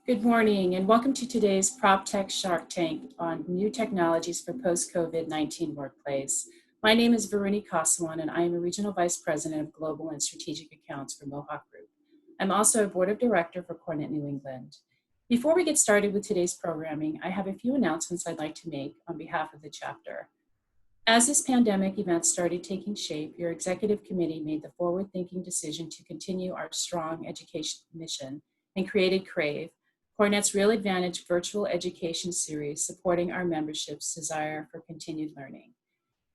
Good morning and welcome to today's PropTech Shark Tank on new technologies for post-COVID-19 workplace. My name is Varuni Kasawan and I am a Regional Vice President of Global and Strategic Accounts for Mohawk Group. I'm also a Board of Director for Cornet New England. Before we get started with today's programming, I have a few announcements I'd like to make on behalf of the chapter. As this pandemic event started taking shape, your executive committee made the forward-thinking decision to continue our strong education mission and created CRAVE, Cornet's Real Advantage virtual education series supporting our membership's desire for continued learning.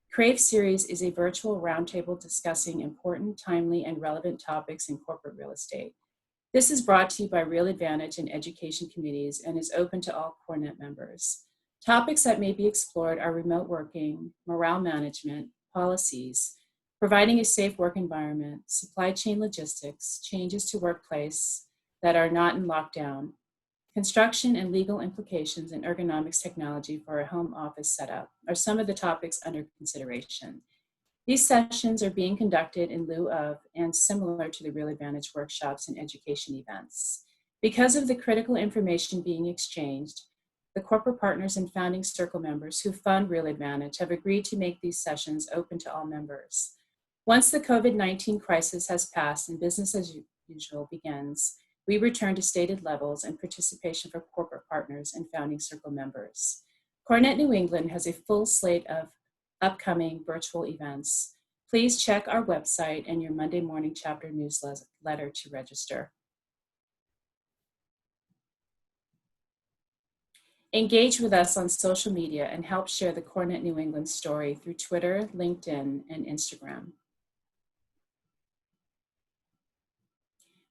CRAVE series is a virtual roundtable discussing important, timely, and relevant topics in corporate real estate. This is brought to you by Real Advantage and education committees and is open to all Cornet members. Topics that may be explored are remote working, morale management, policies, providing a safe work environment, supply chain logistics, changes to workplace that are not in lockdown, construction and legal implications and ergonomics technology for a home office setup are some of the topics under consideration. These sessions are being conducted in lieu of and similar to the Real Advantage workshops and education events. Because of the critical information being exchanged, the corporate partners and founding circle members who fund Real Advantage have agreed to make these sessions open to all members. Once the COVID-19 crisis has passed and business as usual begins, we return to stated levels and participation for corporate partners and founding circle members. Cornet New England has a full slate of upcoming virtual events. Please check our website and your Monday morning chapter newsletter to register. Engage with us on social media and help share the Cornet New England story through Twitter, LinkedIn, and Instagram.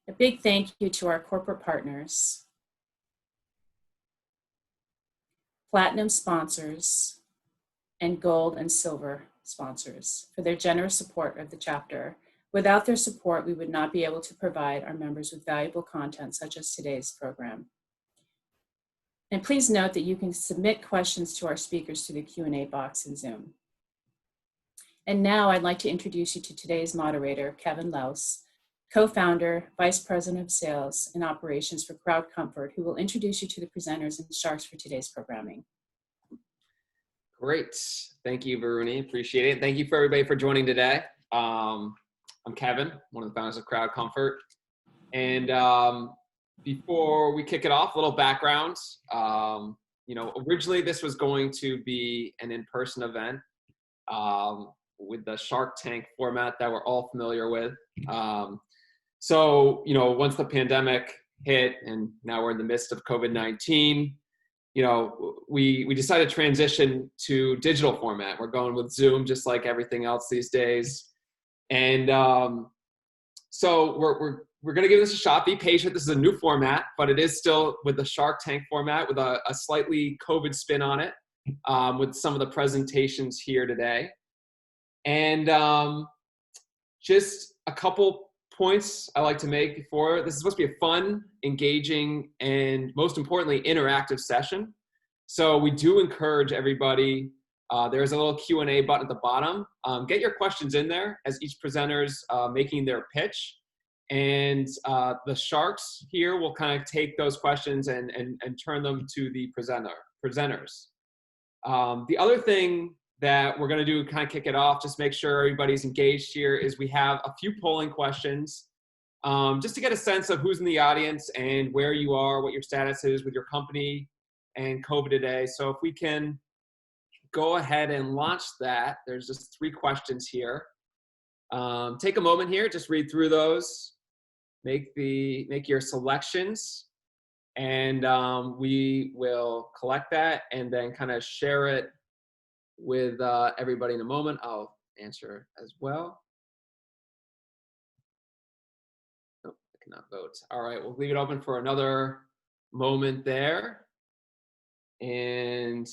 A big thank you to our corporate partners, platinum sponsors, and gold and silver sponsors for their generous support of the chapter. Without their support, we would not be able to provide our members with valuable content such as today's program. And please note that you can submit questions to our speakers through the Q&A box in Zoom. And now I'd like to introduce you to today's moderator, Kevin Louse, co-founder, vice president of sales and operations for Crowd Comfort, who will introduce you to the presenters and sharks for today's programming. Great. Thank you, Varuni. Appreciate it. Thank you for everybody for joining today. I'm Kevin, one of the founders of Crowd Comfort. And before we kick it off, a little background. Originally this was going to be an in-person event with the Shark Tank format that we're all familiar with. So, once the pandemic hit and now we're in the midst of COVID-19, we decided to transition to digital format. We're going with Zoom, just like everything else these days. And so we're going to give this a shot. Be patient. This is a new format, but it is still with the Shark Tank format with a slightly COVID spin on it, with some of the presentations here today. And just a couple points I like to make before. This is supposed to be a fun, engaging, and most importantly, interactive session. So we do encourage everybody. There's a little Q&A button at the bottom. Get your questions in there as each presenter's making their pitch. And the sharks here will kind of take those questions and turn them to the presenters. The other thing that we're going to do, kind of kick it off, just make sure everybody's engaged here, is we have a few polling questions just to get a sense of who's in the audience and where you are, what your status is with your company and COVID today. So if we can go ahead and launch that. There's just 3 questions here. Take a moment here, just read through those, make your selections, and we will collect that and then kind of share it with everybody in a moment. I'll answer as well. Nope, I cannot vote. All right, we'll leave it open for another moment there. And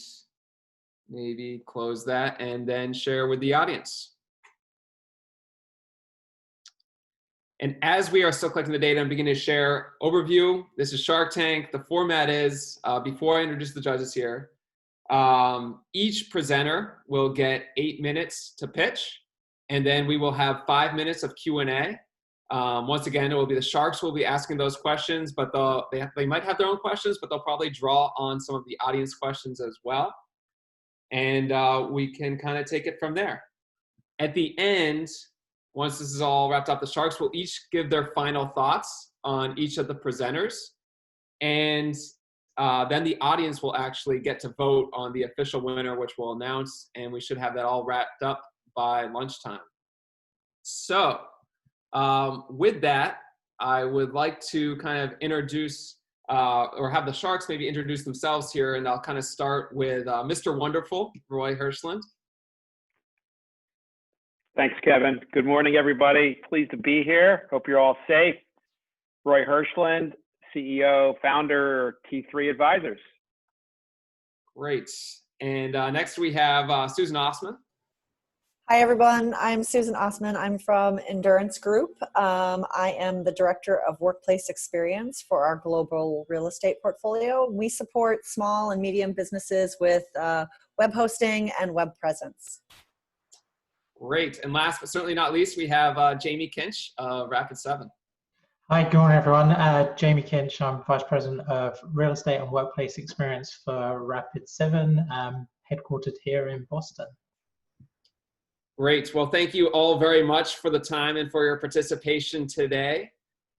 maybe close that and then share with the audience. And as we are still collecting the data, I'm beginning to share overview. This is Shark Tank. The format is, before I introduce the judges here, each presenter will get 8 minutes to pitch, and then we will have 5 minutes of Q&A. Once again, it will be the sharks will be asking those questions, but they might have their own questions, but they'll probably draw on some of the audience questions as well. And we can kind of take it from there. At the end, once this is all wrapped up, the sharks will each give their final thoughts on each of the presenters. And then the audience will actually get to vote on the official winner, which we'll announce, and we should have that all wrapped up by lunchtime. So with that, I would like to kind of introduce or have the sharks maybe introduce themselves here, and I'll kind of start with Mr. Wonderful, Roy Hirschland. Thanks, Kevin. Good morning, everybody. Pleased to be here. Hope you're all safe. Roy Hirschland, CEO, founder, T3 Advisors. Great. And next we have Susan Osmond. Hi, everyone. I'm Susan Osmond. I'm from Endurance Group. I am the Director of Workplace Experience for our global real estate portfolio. We support small and medium businesses with web hosting and web presence. Great. And last but certainly not least, we have Jamie Kinch of Rapid7. Hi, good morning, everyone. Jamie Kinch. I'm Vice President of Real Estate and Workplace Experience for Rapid7, headquartered here in Boston. Great. Well, thank you all very much for the time and for your participation today.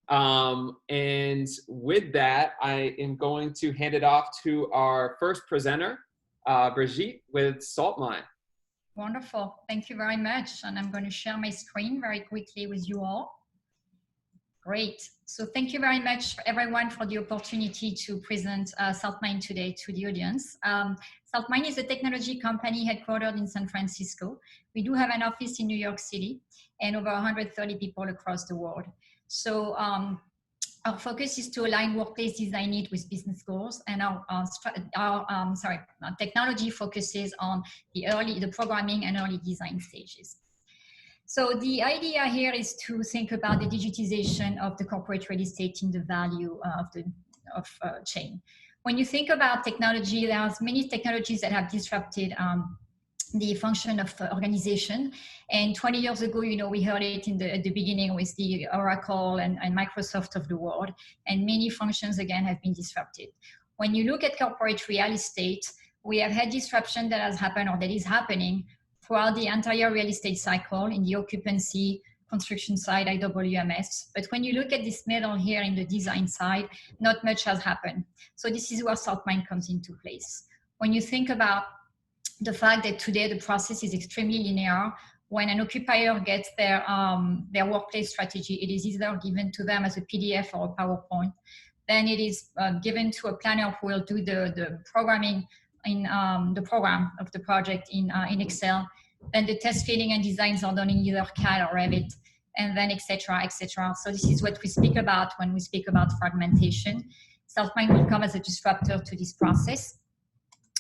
And with that, I am going to hand it off to our first presenter, Brigitte with SaltMine. Wonderful. Thank you very much. And I'm going to share my screen very quickly with you all. Great. So thank you very much, everyone, for the opportunity to present SaltMine today to the audience. SaltMine is a technology company headquartered in San Francisco. We do have an office in New York City and over 130 people across the world. So our focus is to align workplace design needs with business goals, and our technology focuses on the programming and early design stages. So the idea here is to think about the digitization of the corporate real estate in the value of the chain. When you think about technology, there's many technologies that have disrupted the function of organization. And 20 years ago, we heard it at the beginning with the Oracle and Microsoft of the world, and many functions again have been disrupted. When you look at corporate real estate, we have had disruption that has happened or that is happening throughout the entire real estate cycle in the occupancy, construction side, IWMS. But when you look at this middle here in the design side, not much has happened. So this is where SaltMine comes into place. When you think about the fact that today the process is extremely linear, when an occupier gets their workplace strategy, it is either given to them as a PDF or a PowerPoint. Then it is given to a planner who will do the programming in the program of the project in Excel. Then the test fitting and designs are done in either CAD or Revit, and then et cetera, et cetera. So this is what we speak about when we speak about fragmentation. SaltMine will come as a disruptor to this process,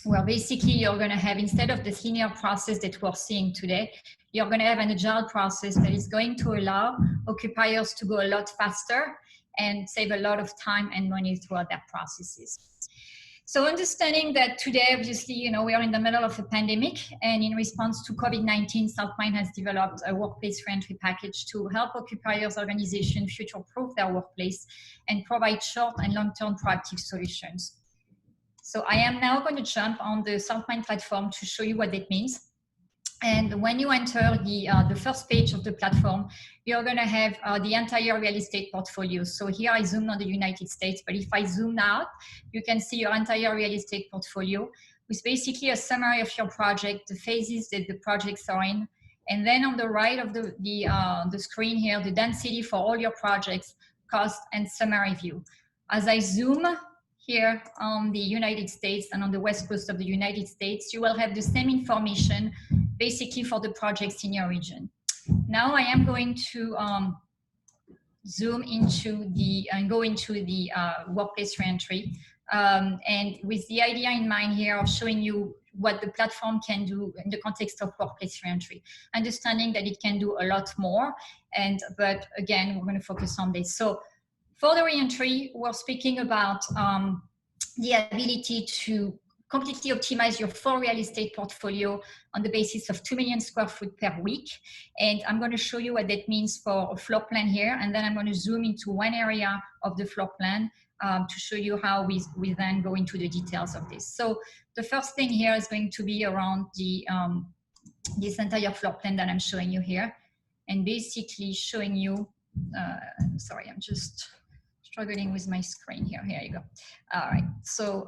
where basically you're going to have, instead of the linear process that we're seeing today, you're going to have an agile process that is going to allow occupiers to go a lot faster and save a lot of time and money throughout their processes. So understanding that today, obviously, we are in the middle of a pandemic, and in response to COVID-19, SaltMine has developed a workplace reentry package to help occupiers, organizations future-proof their workplace and provide short and long-term proactive solutions. So I am now going to jump on the SaltMine platform to show you what that means. And when you enter the first page of the platform, you're going to have the entire real estate portfolio. So here I zoomed on the United States, but if I zoom out, you can see your entire real estate portfolio with basically a summary of your project, the phases that the projects are in. And then on the right of the screen here, the density for all your projects, cost, and summary view. As I zoom here on the United States and on the West Coast of the United States, you will have the same information basically for the projects in your region. Now I am going to zoom into go into the workplace reentry. And with the idea in mind here of showing you what the platform can do in the context of workplace reentry, understanding that it can do a lot more. But again, we're going to focus on this. So for the reentry, we're speaking about the ability to completely optimize your full real estate portfolio on the basis of 2 million square feet per week. And I'm going to show you what that means for a floor plan here. And then I'm going to zoom into one area of the floor plan to show you how we then go into the details of this. So the first thing here is going to be around the this entire floor plan that I'm showing you here, and basically showing you, sorry, I'm just struggling with my screen here. Here you go. All right, so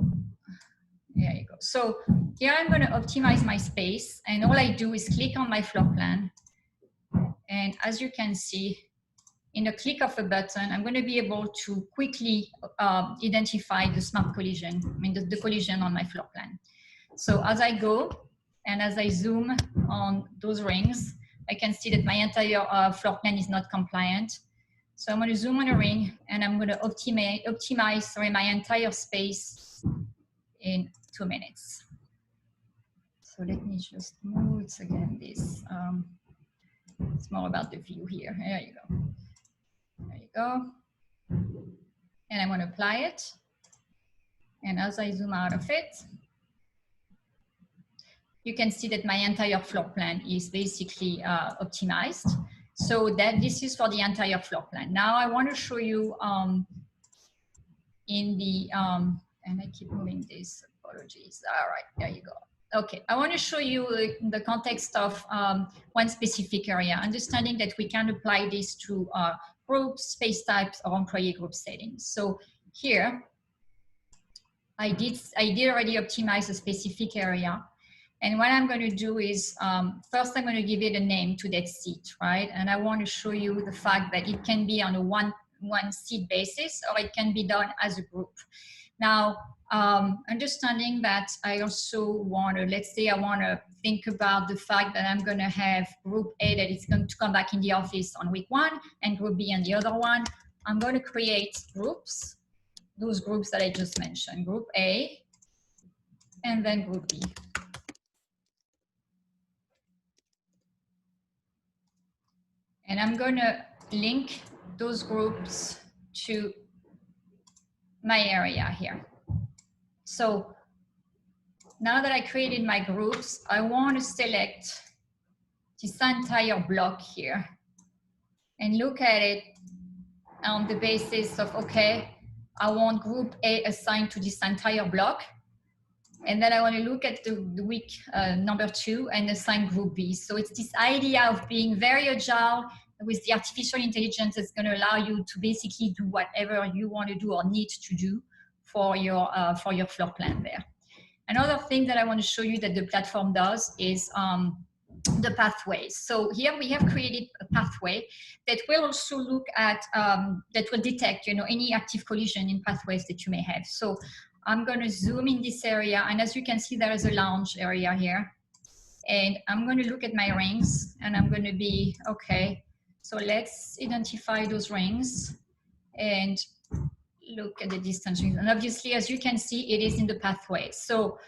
there you go. So here I'm going to optimize my space, and all I do is click on my floor plan. And as you can see, in a click of a button, I'm going to be able to quickly identify the smart collision, I mean the collision on my floor plan. So as I go and as I zoom on those rings, I can see that my entire floor plan is not compliant. So I'm going to zoom on a ring and I'm going to optimize my entire space in 2 minutes. So let me just move it again. This it's more about the view here. There you go. There you go. And I'm going to apply it. And as I zoom out of it, you can see that my entire floor plan is basically optimized. So that this is for the entire floor plan. Now I want to show you in the, and I keep moving this, apologies. All right, there you go. Okay, I want to show you the context of one specific area, understanding that we can apply this to groups, space types, or employee group settings. So here, I did already optimize a specific area. And what I'm going to do is, first I'm going to give it a name to that seat, right? And I want to show you the fact that it can be on a one seat basis, or it can be done as a group. Now, understanding that I also want to, let's say I want to think about the fact that I'm going to have group A that is going to come back in the office on week 1 and group B on the other one. I'm going to create groups, those groups that I just mentioned, group A and then group B. And I'm going to link those groups to my area here. So now that I created my groups, I want to select this entire block here and look at it on the basis of, okay, I want group A assigned to this entire block. And then I want to look at the week number 2 and assign group B. So it's this idea of being very agile with the artificial intelligence that's going to allow you to basically do whatever you want to do or need to do for your floor plan there. Another thing that I want to show you that the platform does is the pathways. So here we have created a pathway that will also look at, that will detect, you know, any active collision in pathways that you may have. So I'm going to zoom in this area, and as you can see, there is a lounge area here. And I'm going to look at my rings, and I'm going to be, okay, so let's identify those rings and look at the distance. And obviously, as you can see, it is in the pathway. So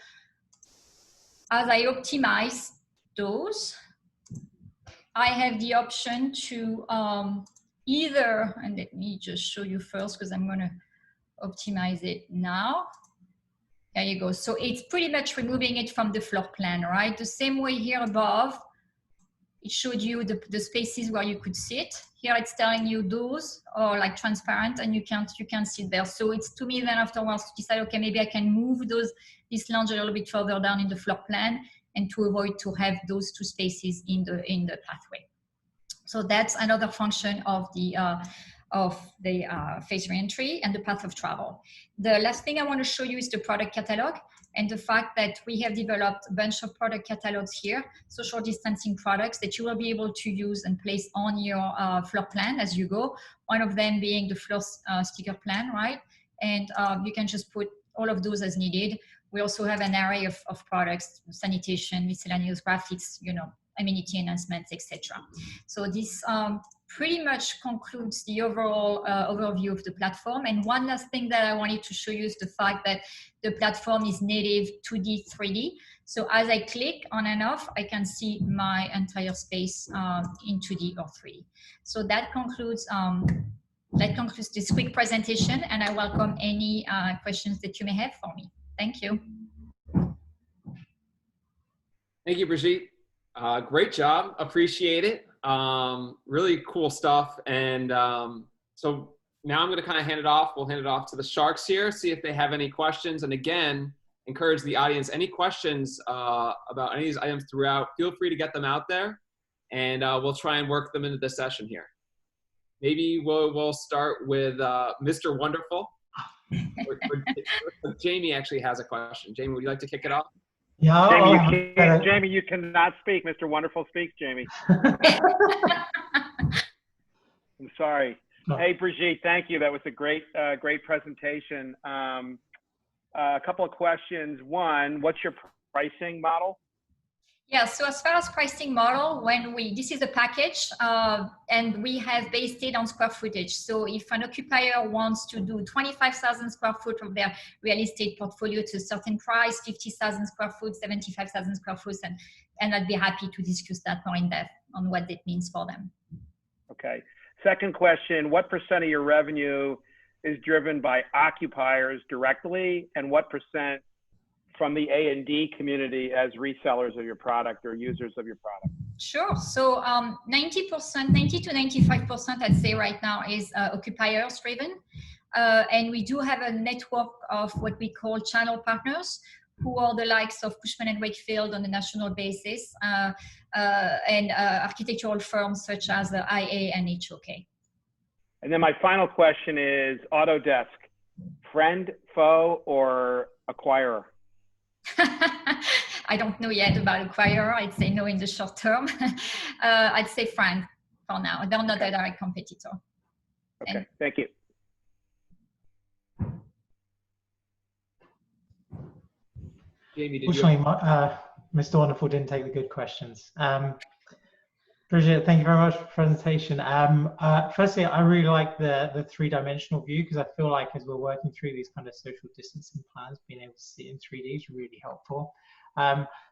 as I optimize those, I have the option to either, and let me just show you first because I'm going to optimize it now. There you go. So it's pretty much removing it from the floor plan, right? The same way here above, it showed you the spaces where you could sit. Here it's telling you those are like transparent and you can't sit there. So it's to me then afterwards to decide, okay, maybe I can move this lounge a little bit further down in the floor plan and to avoid to have those 2 spaces in the pathway. So that's another function of the phase reentry and the path of travel. The last thing I want to show you is the product catalog and the fact that we have developed a bunch of product catalogs here, social distancing products that you will be able to use and place on your floor plan as you go. One of them being the floor sticker plan, right? And you can just put all of those as needed. We also have an array of products, sanitation, miscellaneous graphics, you know, amenity enhancements, etc. So this pretty much concludes the overall overview of the platform. And one last thing that I wanted to show you is the fact that the platform is native 2D, 3D. So as I click on and off, I can see my entire space in 2D or 3D. So that concludes this quick presentation, and I welcome any questions that you may have for me. Thank you. Thank you, Brigitte. Great job. Appreciate it. Really cool stuff. And so now I'm going to kind of hand it off. We'll hand it off to the sharks here, see if they have any questions. And again, encourage the audience, any questions about any of these items throughout, feel free to get them out there. And we'll try and work them into the session here. Maybe we'll start with Mr. Wonderful. Jamie actually has a question. Jamie, would you like to kick it off? Yeah. Jamie, you cannot speak. Mr. Wonderful speaks, Jamie. I'm sorry. No. Hey, Brigitte, thank you. That was a great presentation. A couple of questions. One, what's your pricing model? Yeah, so as far as pricing model, this is a package and we have based it on square footage. So if an occupier wants to do 25,000 square foot of their real estate portfolio to a certain price, 50,000 square foot, 75,000 square foot, and I'd be happy to discuss that more in depth on what that means for them. Okay. Second question, what % of your revenue is driven by occupiers directly, and what % from the A&D community as resellers of your product or users of your product? Sure. So 90% to 95%, I'd say right now, is occupiers driven. And we do have a network of what we call channel partners, who are the likes of Cushman & Wakefield on a national basis, and architectural firms such as IA and HOK. And then my final question is Autodesk, friend, foe, or acquirer? I don't know yet about acquirer. I'd say no in the short term. I'd say friend for now. They're not a direct competitor. Okay, thank you. Jamie, did Unfortunately, Mr. Wonderful didn't take the good questions. Brigitte, thank you very much for the presentation. Firstly, I really like the three-dimensional view, because I feel like as we're working through these kind of social distancing plans, being able to see in 3D is really helpful.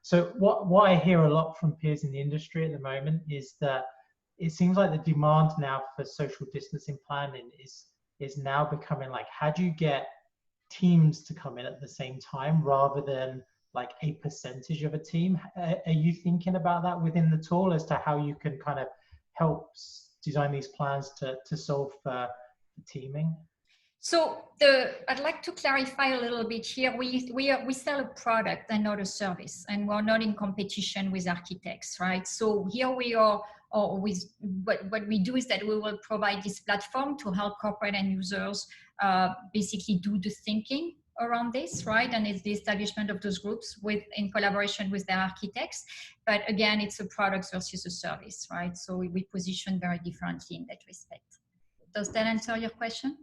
So what I hear a lot from peers in the industry at the moment is that it seems like the demand now for social distancing planning is now becoming like, how do you get teams to come in at the same time rather than like a percentage of a team? Are you thinking about that within the tool as to how you can kind of help design these plans to solve for the teaming? So I'd like to clarify a little bit here. We sell a product and not a service, and we're not in competition with architects, right? So here we are, or with what we do is that we will provide this platform to help corporate end users basically do the thinking around this, right? And it's the establishment of those groups in collaboration with their architects. But again, it's a product versus a service, right? So we position very differently in that respect. Does that answer your question?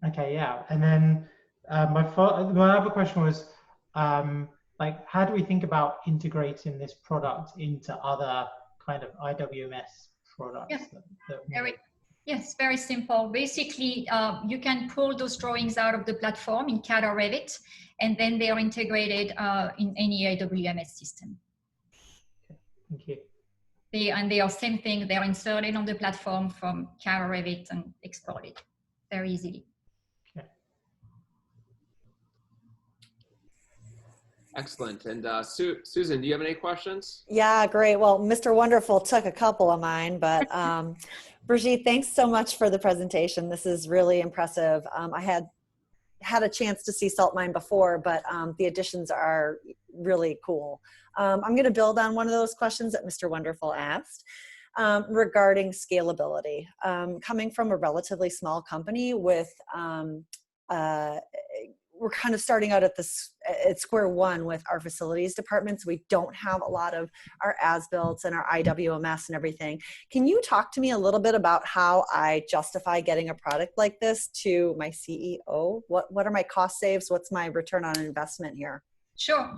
Okay, yeah. And then my other question was, like, how do we think about integrating this product into other kind of IWMS products? Yeah. Yes, very simple. Basically, you can pull those drawings out of the platform in CAD or Revit, and then they are integrated in any AWMS system. Okay, thank you. They are same thing. They are inserted on the platform from CAD or Revit and exported very easily. Okay. Excellent. And Susan, do you have any questions? Yeah, great. Well, Mr. Wonderful took a couple of mine, but Brigitte, thanks so much for the presentation. This is really impressive. I had a chance to see SaltMine before, but the additions are really cool. I'm going to build on one of those questions that Mr. Wonderful asked regarding scalability. Coming from a relatively small company with we're kind of starting out at square one with our facilities departments. We don't have a lot of our as-built and our IWMS and everything. Can you talk to me a little bit about how I justify getting a product like this to my CEO? What are my cost saves? What's my return on investment here? Sure.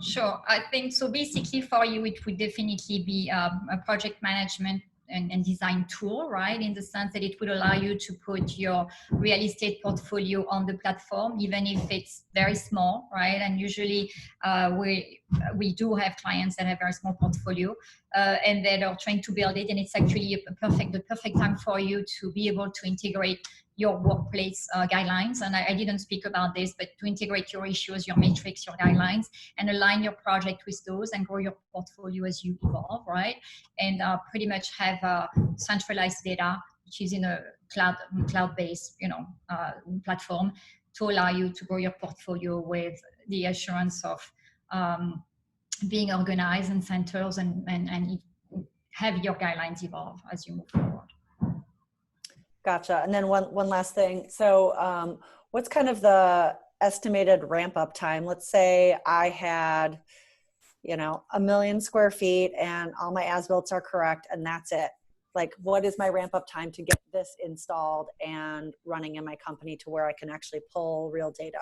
I think so. Basically, for you, it would definitely be a project management and design tool, right? In the sense that it would allow you to put your real estate portfolio on the platform, even if it's very small, right? And usually we do have clients that have very small portfolio and that are trying to build it. And it's actually the perfect time for you to be able to integrate your workplace guidelines. And I didn't speak about this, but to integrate your issues, your metrics, your guidelines, and align your project with those and grow your portfolio as you evolve, right? And pretty much have centralized data, which is in a cloud-based, platform to allow you to grow your portfolio with the assurance of being organized and centers and have your guidelines evolve as you move forward. Gotcha. And then one last thing. So what's kind of the estimated ramp up time? Let's say I had, 1 million square feet and all my as-built are correct and that's it. Like, what is my ramp up time to get this installed and running in my company to where I can actually pull real data?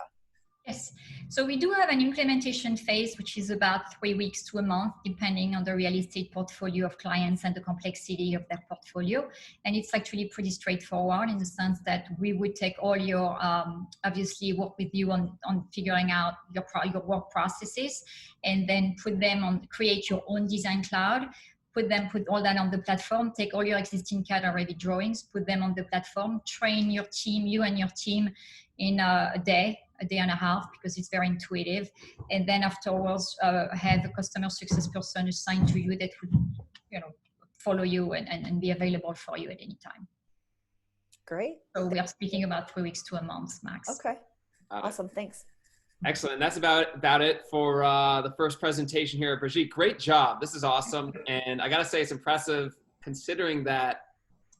Yes. So we do have an implementation phase, which is about 3 weeks to a month, depending on the real estate portfolio of clients and the complexity of their portfolio. And it's actually pretty straightforward in the sense that we would take all your, obviously work with you on figuring out your work processes and then put them on, create your own design cloud, put all that on the platform, take all your existing CAD or Revit drawings, put them on the platform, train your team, you and your team in a day and a half, because it's very intuitive. And then afterwards, have a customer success person assigned to you that would, follow you and be available for you at any time. Great. So we are speaking about 3 weeks to a month max. Okay. Awesome. Thanks. Excellent. That's about it for the first presentation here at Brigitte. Great job. This is awesome. And I got to say, it's impressive considering that,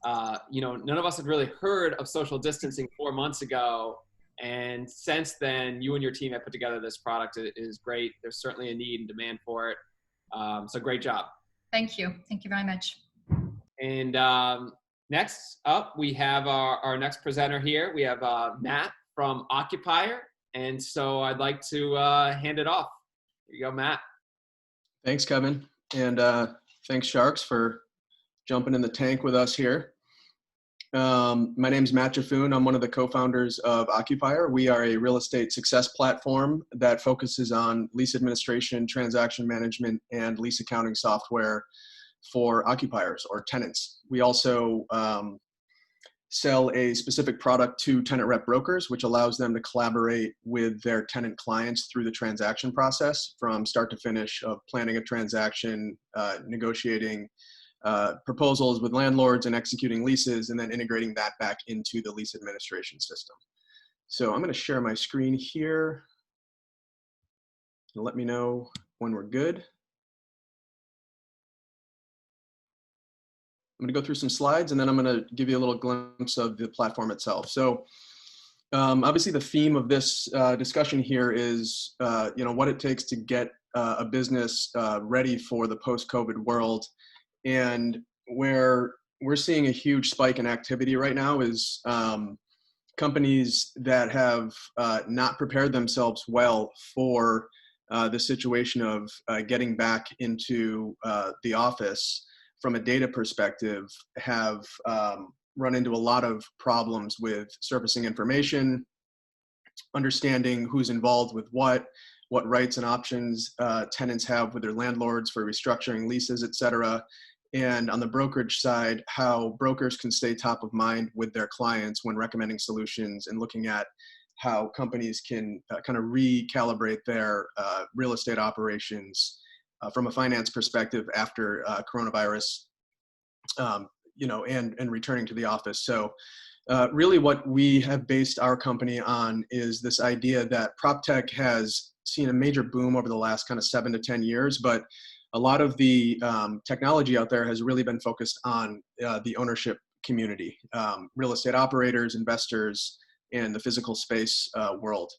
none of us had really heard of social distancing 4 months ago. And since then, you and your team have put together this product. It is great. There's certainly a need and demand for it. So great job. Thank you. Thank you very much. And next up, we have our next presenter here. We have Matt from Occupier. And so I'd like to hand it off. Here you go, Matt. Thanks, Kevin. And thanks, Sharks, for jumping in the tank with us here. My name is Matt Jaffoon. I'm one of the co-founders of Occupier. We are a real estate success platform that focuses on lease administration, transaction management, and lease accounting software for occupiers or tenants. We also sell a specific product to tenant rep brokers, which allows them to collaborate with their tenant clients through the transaction process from start to finish of planning a transaction, negotiating proposals with landlords and executing leases, and then integrating that back into the lease administration system. So I'm going to share my screen here. Let me know when we're good. I'm going to go through some slides and then I'm going to give you a little glimpse of the platform itself. So obviously the theme of this discussion here is what it takes to get a business ready for the post-COVID world. And where we're seeing a huge spike in activity right now is companies that have not prepared themselves well for the situation of getting back into the office from a data perspective have run into a lot of problems with surfacing information, understanding who's involved with what rights and options tenants have with their landlords for restructuring leases, et cetera. And on the brokerage side, how brokers can stay top of mind with their clients when recommending solutions and looking at how companies can kind of recalibrate their real estate operations from a finance perspective after coronavirus, and returning to the office. So really what we have based our company on is this idea that PropTech has seen a major boom over the last kind of 7 to 10 years, but a lot of the technology out there has really been focused on the ownership community, real estate operators, investors, and the physical space world.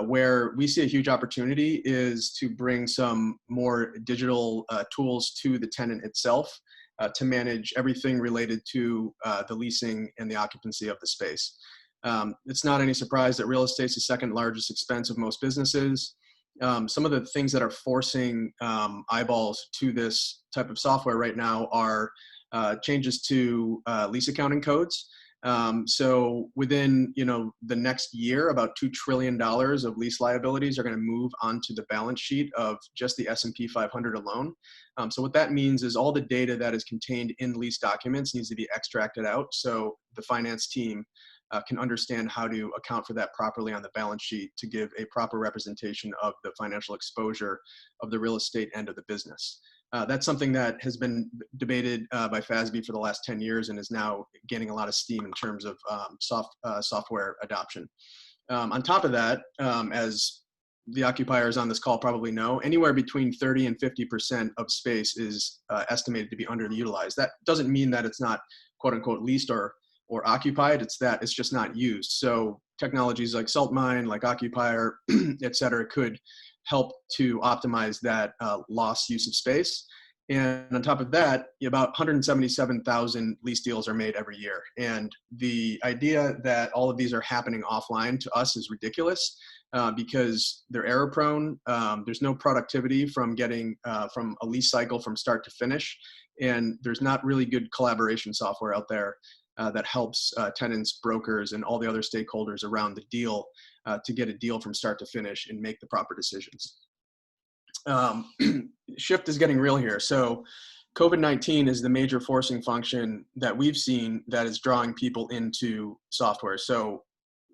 Where we see a huge opportunity is to bring some more digital tools to the tenant itself to manage everything related to the leasing and the occupancy of the space. It's not any surprise that real estate is the second largest expense of most businesses. Some of the things that are forcing eyeballs to this type of software right now are changes to lease accounting codes. So within the next year, about $2 trillion of lease liabilities are going to move onto the balance sheet of just the S&P 500 alone. So what that means is all the data that is contained in lease documents needs to be extracted out. So the finance team can understand how to account for that properly on the balance sheet to give a proper representation of the financial exposure of the real estate end of the business. That's something that has been debated by FASB for the last 10 years and is now gaining a lot of steam in terms of software adoption. On top of that, as the occupiers on this call probably know, anywhere between 30 and 50% of space is estimated to be underutilized. That doesn't mean that it's not quote unquote leased or occupied, it's that it's just not used. So technologies like SaltMine, like Occupier, et cetera, could help to optimize that lost use of space. And on top of that, about 177,000 lease deals are made every year. And the idea that all of these are happening offline to us is ridiculous because they're error prone. There's no productivity from getting from a lease cycle from start to finish. And there's not really good collaboration software out there that helps tenants, brokers, and all the other stakeholders around the deal to get a deal from start to finish and make the proper decisions. Shift is getting real here. So COVID-19 is the major forcing function that we've seen that is drawing people into software. So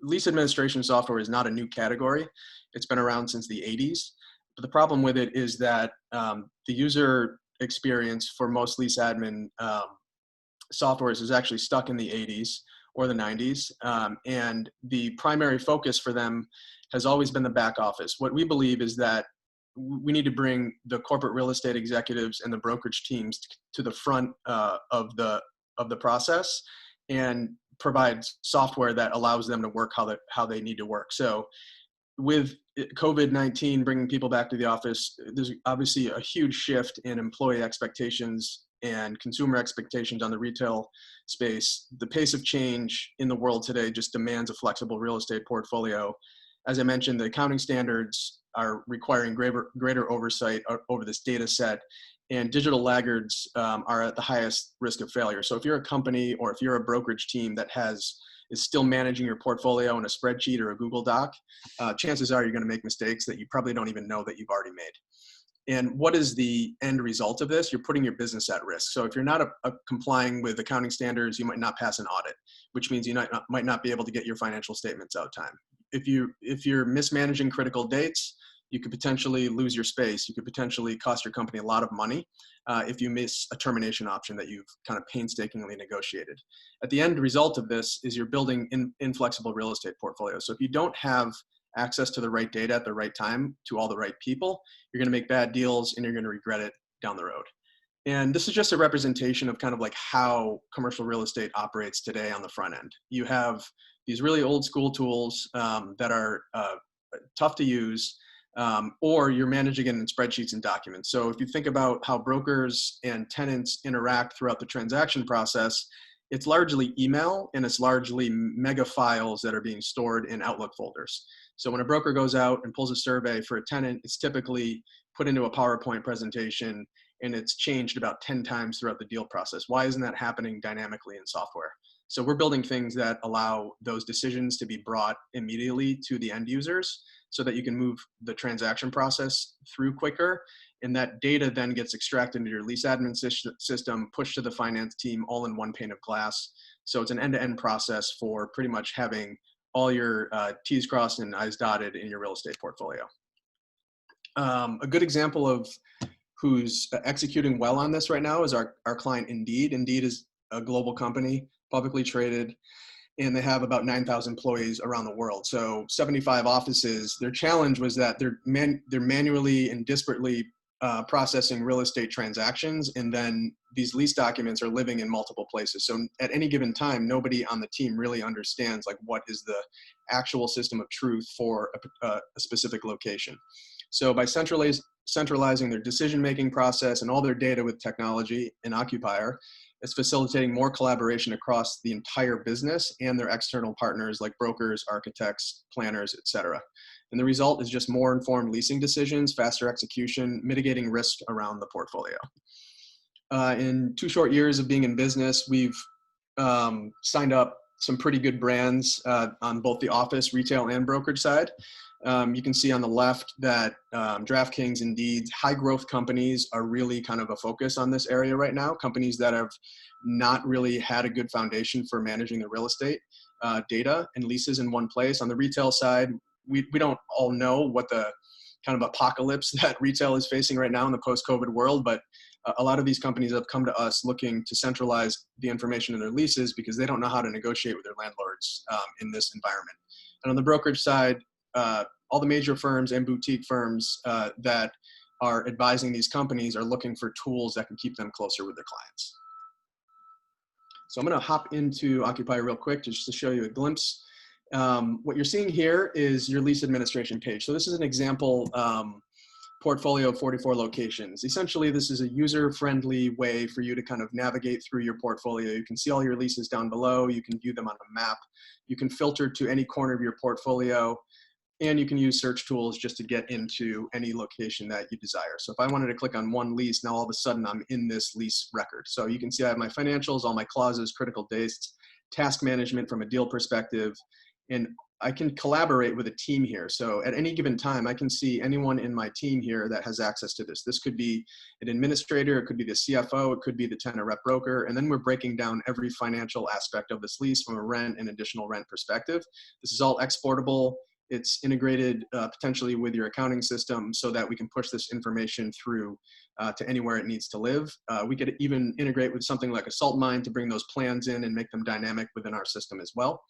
lease administration software is not a new category. It's been around since the 80s. But the problem with it is that the user experience for most lease admin softwares is actually stuck in the 80s or the 90s. And the primary focus for them has always been the back office. What we believe is that we need to bring the corporate real estate executives and the brokerage teams to the front of the process and provide software that allows them to work how they need to work. So with COVID-19 bringing people back to the office, there's obviously a huge shift in employee expectations and consumer expectations on the retail space. The pace of change in the world today just demands a flexible real estate portfolio. As I mentioned, the accounting standards are requiring greater oversight over this data set, and digital laggards are at the highest risk of failure. So if you're a company or if you're a brokerage team that is still managing your portfolio in a spreadsheet or a Google Doc, chances are you're going to make mistakes that you probably don't even know that you've already made. And what is the end result of this? You're putting your business at risk. So if you're not complying with accounting standards, you might not pass an audit, which means you might not be able to get your financial statements out time. If you're mismanaging critical dates, you could potentially lose your space. You could potentially cost your company a lot of money if you miss a termination option that you've kind of painstakingly negotiated. At the end result of this is you're building inflexible real estate portfolios. So if you don't have access to the right data at the right time to all the right people, you're going to make bad deals and you're going to regret it down the road. And this is just a representation of kind of like how commercial real estate operates today on the front end. You have these really old school tools that are tough to use, or you're managing it in spreadsheets and documents. So if you think about how brokers and tenants interact throughout the transaction process, it's largely email and it's largely mega files that are being stored in Outlook folders. So when a broker goes out and pulls a survey for a tenant, it's typically put into a PowerPoint presentation and it's changed about 10 times throughout the deal process. Why isn't that happening dynamically in software? So we're building things that allow those decisions to be brought immediately to the end users so that you can move the transaction process through quicker. And that data then gets extracted into your lease admin system, pushed to the finance team all in one pane of glass. So it's an end-to-end process for pretty much having all your T's crossed and I's dotted in your real estate portfolio. A good example of who's executing well on this right now is our client Indeed. Indeed is a global company, publicly traded, and they have about 9,000 employees around the world. So 75 offices. Their challenge was that they're manually and disparately processing real estate transactions, and then these lease documents are living in multiple places. So at any given time, nobody on the team really understands like what is the actual system of truth for a specific location. So by centralizing their decision-making process and all their data with technology in Occupier, it's facilitating more collaboration across the entire business and their external partners like brokers, architects, planners, et cetera. And the result is just more informed leasing decisions, faster execution, mitigating risk around the portfolio. In 2 short years of being in business, we've signed up some pretty good brands on both the office, retail, and brokerage side. You can see on the left that DraftKings, Indeed, high growth companies are really kind of a focus on this area right now. Companies that have not really had a good foundation for managing their real estate. data and leases in one place. On the retail side, we don't all know what the kind of apocalypse that retail is facing right now in the post-COVID world, but a lot of these companies have come to us looking to centralize the information in their leases because they don't know how to negotiate with their landlords in this environment. And on the brokerage side, all the major firms and boutique firms that are advising these companies are looking for tools that can keep them closer with their clients. So I'm going to hop into Occupier real quick just to show you a glimpse. What you're seeing here is your lease administration page. So this is an example portfolio of 44 locations. Essentially, this is a user-friendly way for you to kind of navigate through your portfolio. You can see all your leases down below. You can view them on a map. You can filter to any corner of your portfolio, and you can use search tools just to get into any location that you desire. So if I wanted to click on one lease, now all of a sudden I'm in this lease record. So you can see I have my financials, all my clauses, critical dates, task management from a deal perspective, and I can collaborate with a team here. So at any given time, I can see anyone in my team here that has access to this. This could be an administrator, it could be the CFO, it could be the tenant rep broker, and then we're breaking down every financial aspect of this lease from a rent and additional rent perspective. This is all exportable. It's integrated potentially with your accounting system so that we can push this information through to anywhere it needs to live. We could even integrate with something like a salt mine to bring those plans in and make them dynamic within our system as well.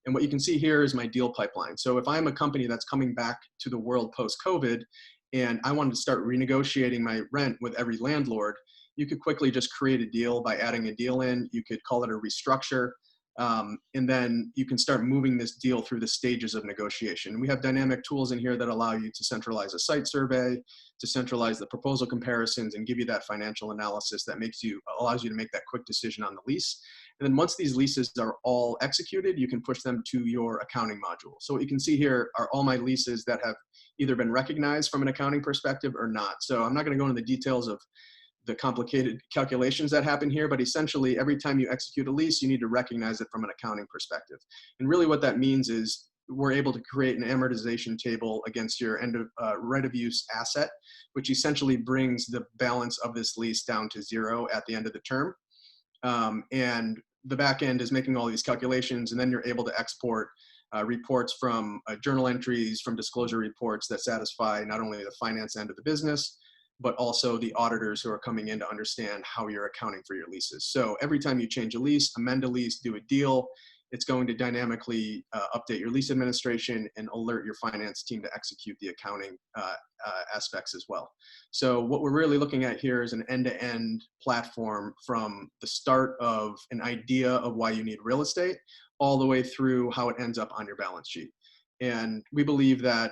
And what you can see here is my deal pipeline. So if I'm a company that's coming back to the world post-COVID and I wanted to start renegotiating my rent with every landlord, you could quickly just create a deal by adding a deal in. You could call it a restructure. And then you can start moving this deal through the stages of negotiation. We have dynamic tools in here that allow you to centralize a site survey, to centralize the proposal comparisons, and give you that financial analysis that allows you to make that quick decision on the lease. And then once these leases are all executed, you can push them to your accounting module. So what you can see here are all my leases that have either been recognized from an accounting perspective or not. So I'm not going to go into the details of the complicated calculations that happen here, but essentially every time you execute a lease, you need to recognize it from an accounting perspective. And really what that means is we're able to create an amortization table against your end of right of use asset, which essentially brings the balance of this lease down to zero at the end of the term. And the back end is making all these calculations, and then you're able to export reports from journal entries, from disclosure reports that satisfy not only the finance end of the business, but also the auditors who are coming in to understand how you're accounting for your leases. So every time you change a lease, amend a lease, do a deal, it's going to dynamically update your lease administration and alert your finance team to execute the accounting aspects as well. So what we're really looking at here is an end-to-end platform from the start of an idea of why you need real estate all the way through how it ends up on your balance sheet. And we believe that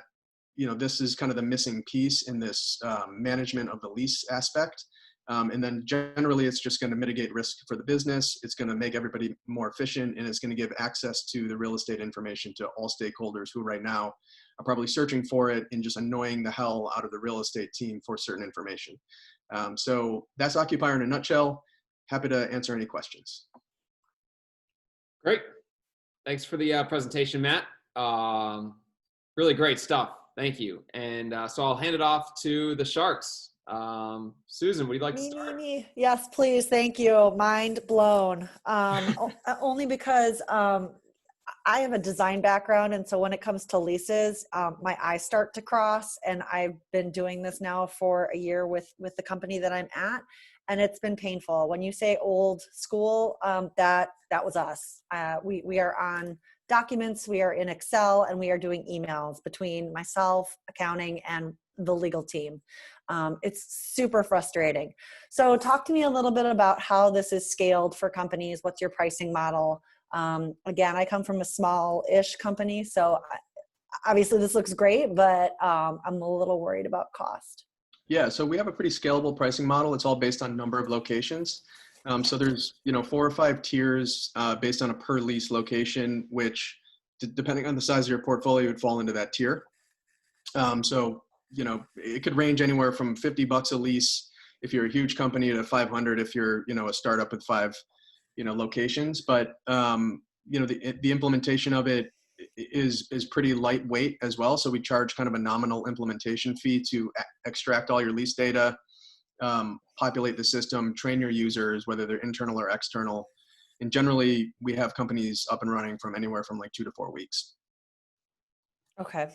this is kind of the missing piece in this management of the lease aspect. And then generally, it's just going to mitigate risk for the business. It's going to make everybody more efficient, and it's going to give access to the real estate information to all stakeholders who right now are probably searching for it and just annoying the hell out of the real estate team for certain information. So that's Occupier in a nutshell. Happy to answer any questions. Great. Thanks for the presentation, Matt. Really great stuff. Thank you. And so I'll hand it off to the Sharks. Susan, would you like to start? Me. Yes, please. Thank you. Mind blown. Only because I have a design background. And so when it comes to leases, my eyes start to cross, and I've been doing this now for a year with the company that I'm at. And it's been painful. When you say old school, that was us. We are on documents, we are in Excel, and we are doing emails between myself, accounting, and the legal team. It's super frustrating. So talk to me a little bit about how this is scaled for companies. What's your pricing model? Again, I come from a small-ish company, so obviously this looks great, but I'm a little worried about cost. Yeah, so we have a pretty scalable pricing model. It's all based on number of locations. So there's 4 or 5 tiers based on a per lease location, which depending on the size of your portfolio would fall into that tier. So it could range anywhere from $50 a lease if you're a huge company to $500 if you're a startup with 5 locations. But the implementation of it is pretty lightweight as well. So we charge kind of a nominal implementation fee to extract all your lease data, populate the system, train your users, whether they're internal or external, And generally, we have companies up and running from anywhere from like 2 to 4 weeks. Okay.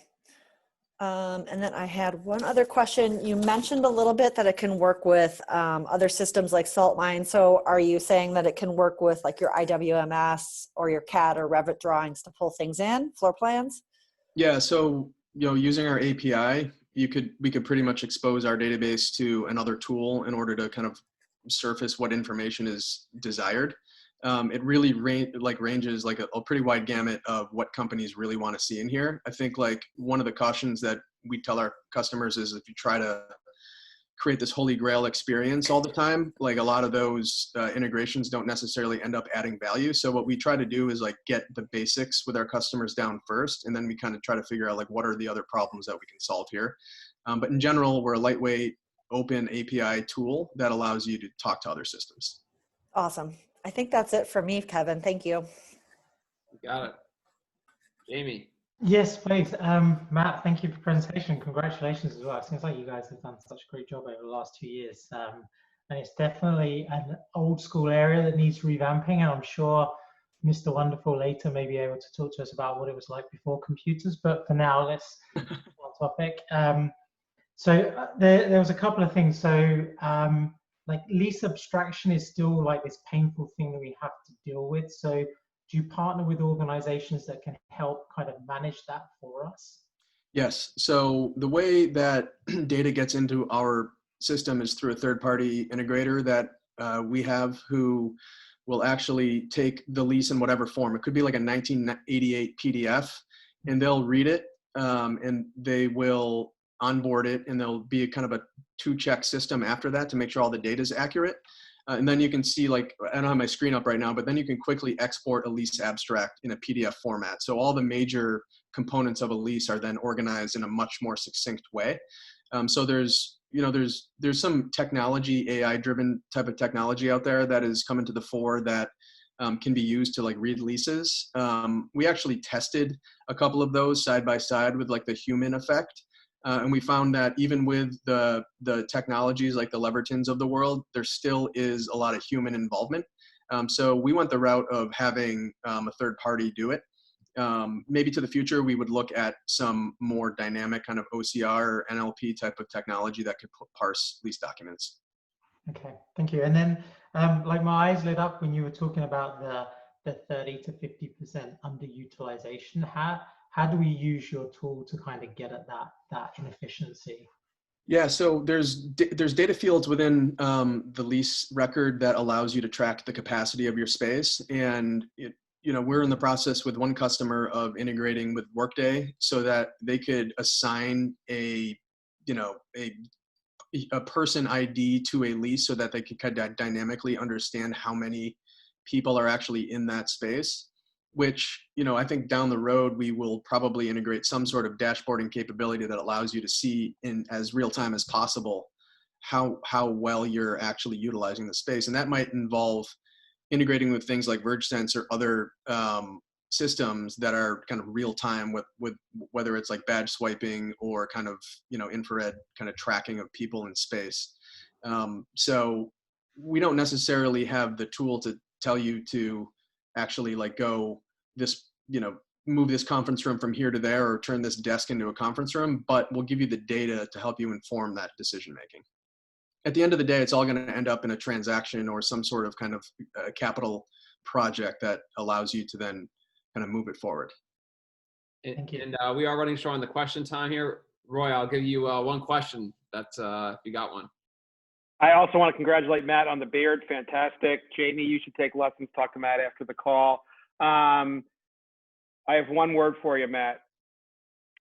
And then I had one other question. You mentioned a little bit that it can work with other systems like SaltMine. So are you saying that it can work with like your IWMS or your CAD or Revit drawings to pull things in, floor plans? Yeah, so using our API, we could pretty much expose our database to another tool in order to kind of surface what information is desired. It really ranges like a pretty wide gamut of what companies really want to see in here. I think like one of the cautions that we tell our customers is if you try to create this holy grail experience all the time, like a lot of those integrations don't necessarily end up adding value. So what we try to do is like get the basics with our customers down first, and then we kind of try to figure out like what are the other problems that we can solve here. But in general, we're a lightweight, open API tool that allows you to talk to other systems. Awesome. I think that's it for me, Kevin. Thank you. Got it. Jamie. Yes, please. Matt, thank you for the presentation. Congratulations as well. It seems like you guys have done such a great job over the last 2 years. And it's definitely an old school area that needs revamping. And I'm sure Mr. Wonderful later may be able to talk to us about what it was like before computers. But for now, let's on topic. There was a couple of things. So like lease abstraction is still like this painful thing that we have to deal with. So do you partner with organizations that can help kind of manage that for us? Yes. So the way that data gets into our system is through a third-party integrator that we have, who will actually take the lease in whatever form. It could be like a 1988 PDF, and they'll read it, and they will onboard it, and there'll be a kind of a 2-check system after that to make sure all the data is accurate. And then you can see, like, I don't have my screen up right now, but then you can quickly export a lease abstract in a PDF format. So all the major components of a lease are then organized in a much more succinct way. So there's some technology, AI-driven type of technology out there that is coming to the fore that can be used to like read leases. We actually tested a couple of those side by side with like the human effect. And we found that even with the technologies like the Levertons of the world, there still is a lot of human involvement. So we went the route of having a third party do it. Maybe to the future, we would look at some more dynamic kind of OCR or NLP type of technology that could parse lease documents. Okay, thank you. And then like my eyes lit up when you were talking about the 30 to 50% underutilization. How do we use your tool to kind of get at that inefficiency? Yeah, so there's data fields within the lease record that allows you to track the capacity of your space. And we're in the process with one customer of integrating with Workday so that they could assign a person ID to a lease so that they could kind of dynamically understand how many people are actually in that space. Which, I think down the road, we will probably integrate some sort of dashboarding capability that allows you to see in as real time as possible how well you're actually utilizing the space. And that might involve integrating with things like VergeSense or other systems that are kind of real time with whether it's like badge swiping or kind of, infrared kind of tracking of people in space. So we don't necessarily have the tool to tell you to actually like go move this conference room from here to there or turn this desk into a conference room, but we'll give you the data to help you inform that decision making. At the end of the day, it's all going to end up in a transaction or some sort of kind of capital project that allows you to then kind of move it forward. And we are running short on the question time here. Roy, I'll give you one question. That's if you got one. I also want to congratulate Matt on the beard. Fantastic. Jamie, you should take lessons. Talk to Matt after the call. I have one word for you, Matt.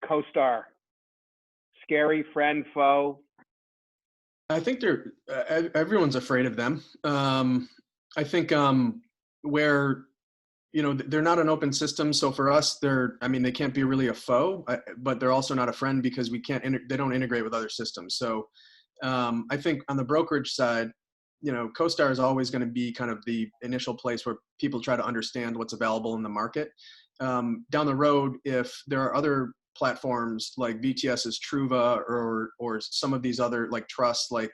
Co-star. Scary friend, foe. I think everyone's afraid of them. I think where, they're not an open system. So for us, they can't be really a foe, but they're also not a friend because they don't integrate with other systems. So I think on the brokerage side, CoStar is always going to be kind of the initial place where people try to understand what's available in the market. Down the road, if there are other platforms like VTS's Truva or some of these other like Trust, like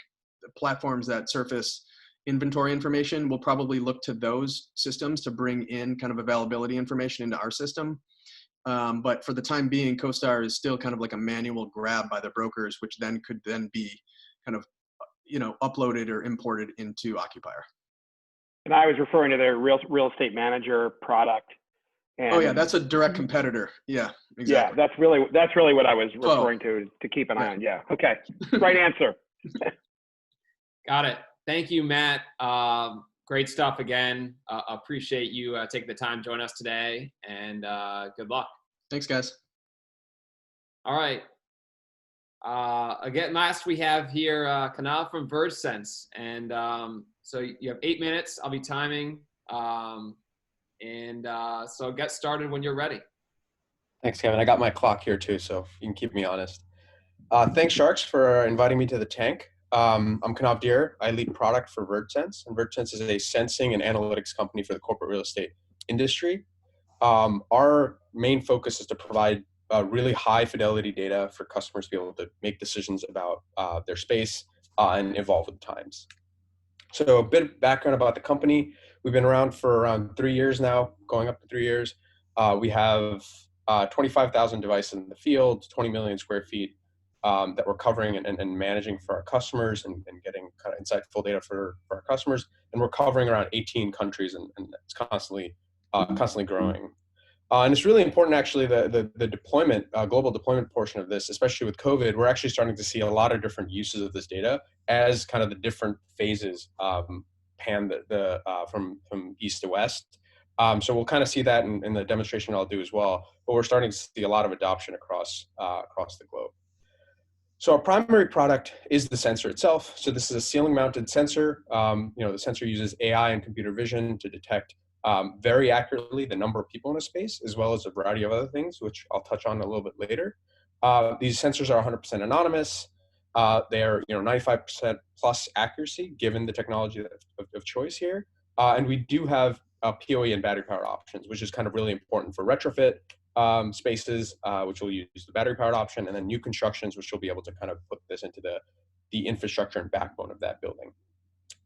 platforms that surface inventory information, we'll probably look to those systems to bring in kind of availability information into our system. But for the time being, CoStar is still kind of like a manual grab by the brokers, which then could then be kind of, uploaded or imported into Occupier. And I was referring to their real estate manager product. And Oh yeah, that's a direct competitor. Yeah, exactly. Yeah, that's really what I was referring to keep an eye on. Yeah, okay, right answer. Got it. Thank you, Matt. Great stuff again. Appreciate you taking the time to join us today, and good luck. Thanks, guys. All right. Again, last we have here Kanal from VergeSense, and so you have 8 minutes. I'll be timing, so get started when you're ready. Thanks, Kevin. I got my clock here too, so you can keep me honest. Thanks, Sharks, for inviting me to the tank. I'm Kanav Deer. I lead product for VergeSense, and VergeSense is a sensing and analytics company for the corporate real estate industry. Our main focus is to provide really high fidelity data for customers to be able to make decisions about their space and evolve with the times. So a bit of background about the company. We've been around for around 3 years now, going up to 3 years. We have 25,000 devices in the field, 20 million square feet that we're covering and managing for our customers and getting kind of insightful data for our customers. And we're covering around 18 countries, and it's constantly growing. And it's really important, actually, the deployment, global deployment portion of this, especially with COVID. We're actually starting to see a lot of different uses of this data as kind of the different phases pan from east to west. So we'll kind of see that in the demonstration I'll do as well. But we're starting to see a lot of adoption across the globe. So our primary product is the sensor itself. So this is a ceiling-mounted sensor. The sensor uses AI and computer vision to detect very accurately the number of people in a space, as well as a variety of other things, which I'll touch on a little bit later. These sensors are 100% anonymous. They are 95% plus accuracy, given the technology of choice here. And we do have PoE and battery powered options, which is kind of really important for retrofit spaces, which will use the battery powered option, and then new constructions, which will be able to kind of put this into the infrastructure and backbone of that building.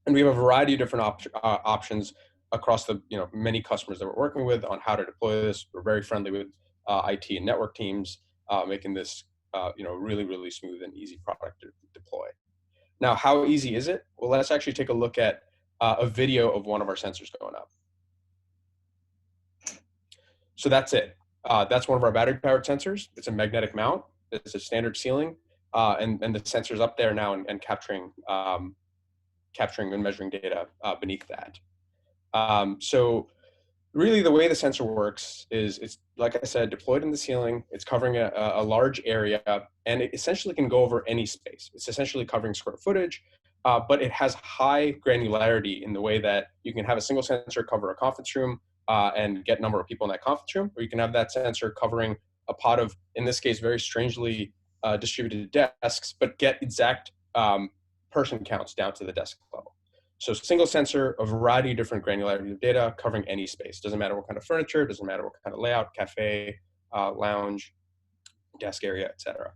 And we have a variety of different options across the many customers that we're working with on how to deploy this. We're very friendly with IT and network teams, making this really, really smooth and easy product to deploy. Now, how easy is it? Well, let's actually take a look at a video of one of our sensors going up. So that's it. That's one of our battery-powered sensors. It's a magnetic mount. It's a standard ceiling, and the sensor's up there now and capturing and measuring data beneath that. So really the way the sensor works is it's, like I said, deployed in the ceiling. It's covering a large area, and it essentially can go over any space. It's essentially covering square footage, but it has high granularity in the way that you can have a single sensor cover a conference room and get a number of people in that conference room, or you can have that sensor covering a pod of, in this case, very strangely distributed desks, but get exact person counts down to the desk level. So single sensor, a variety of different granularity of data covering any space. Doesn't matter what kind of furniture, doesn't matter what kind of layout, cafe, lounge, desk area, etc.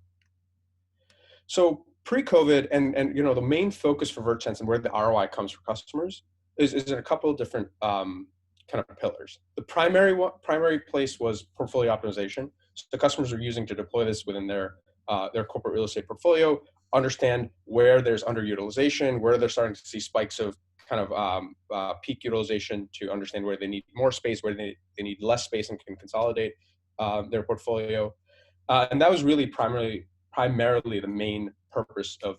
So pre-COVID, and the main focus for VergeSense and where the ROI comes for customers is in a couple of different kind of pillars. The primary place was portfolio optimization. So the customers are using to deploy this within their corporate real estate portfolio, understand where there's underutilization, where they're starting to see spikes of kind of peak utilization, to understand where they need more space, where they need less space and can consolidate their portfolio. And that was really primarily the main purpose of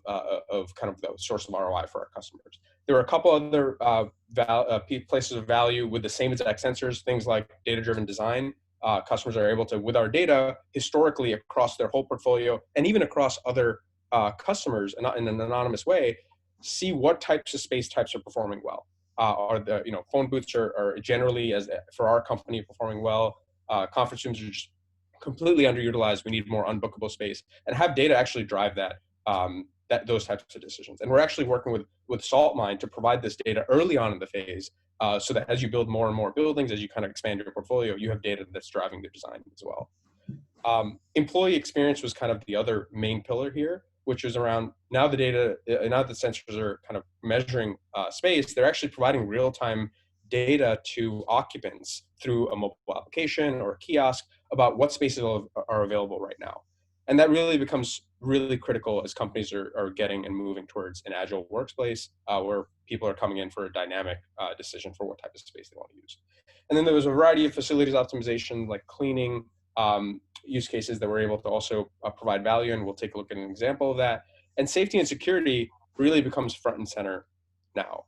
kind of the source of ROI for our customers. There were a couple other places of value with the same exact sensors, things like data-driven design. Customers are able to, with our data, historically across their whole portfolio and even across other customers in an anonymous way, see what types of space types are performing well. Are the phone booths are generally, as for our company, performing well. Conference rooms are just completely underutilized. We need more unbookable space, and have data actually drive those types of decisions. And we're actually working with SaltMine to provide this data early on in the phase, so that as you build more and more buildings, as you kind of expand your portfolio, you have data that's driving the design as well. Employee experience was kind of the other main pillar here, which is around now the data, now the sensors are kind of measuring space, they're actually providing real-time data to occupants through a mobile application or a kiosk about what spaces are available right now. And that really becomes really critical as companies are getting and moving towards an agile workplace where people are coming in for a dynamic decision for what type of space they want to use. And then there was a variety of facilities optimization, like cleaning use cases that we're able to also provide value, and we'll take a look at an example of that. And safety and security really becomes front and center now.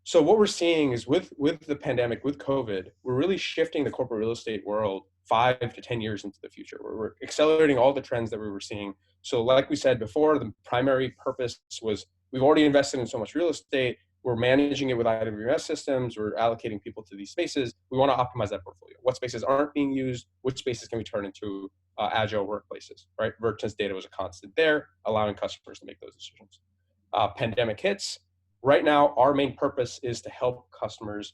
So what we're seeing is with the pandemic, with COVID, we're really shifting the corporate real estate world 5 to 10 years into the future. We're accelerating all the trends that we were seeing. So like we said before, the primary purpose was we've already invested in so much real estate. We're managing it with IWMS systems. We're allocating people to these spaces. We want to optimize that portfolio. What spaces aren't being used? Which spaces can we turn into agile workplaces, right? Vertex data was a constant there, allowing customers to make those decisions. Pandemic hits. Right now, our main purpose is to help customers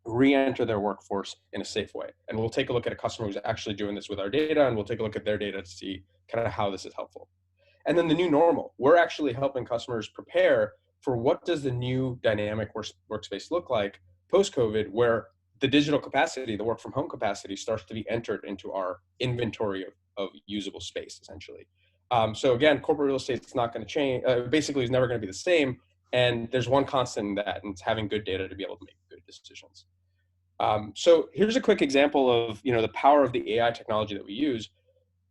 re-enter their workforce in a safe way. And we'll take a look at a customer who's actually doing this with our data, and we'll take a look at their data to see kind of how this is helpful. And then the new normal. We're actually helping customers prepare for what does the new dynamic workspace look like post-COVID, where the digital capacity, the work from home capacity starts to be entered into our inventory of usable space, essentially. So again, corporate real estate is not going to change, basically is never going to be the same. And there's one constant in that, and it's having good data to be able to make good decisions. So here's a quick example of the power of the AI technology that we use.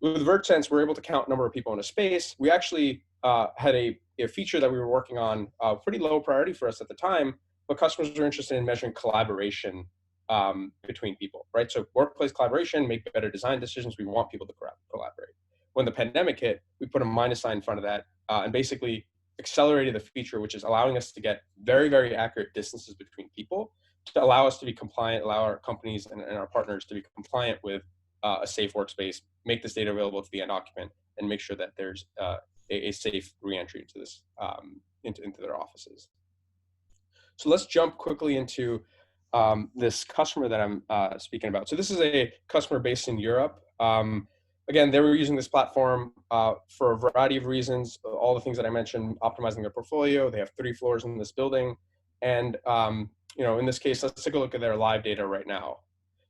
With VertSense, we're able to count number of people in a space. We actually had a feature that we were working on, pretty low priority for us at the time, but customers were interested in measuring collaboration between people, right? So workplace collaboration, make better design decisions. We want people to collaborate. When the pandemic hit, we put a minus sign in front of that and basically accelerated the feature, which is allowing us to get very, very accurate distances between people to allow us to be compliant, allow our companies and our partners to be compliant with a safe workspace, make this data available to the end occupant, and make sure that there's a safe reentry into this into their offices. So let's jump quickly into this customer that I'm speaking about. So this is a customer based in Europe. Again, they were using this platform for a variety of reasons, all the things that I mentioned, optimizing their portfolio. They have 3 floors in this building. And in this case, let's take a look at their live data right now.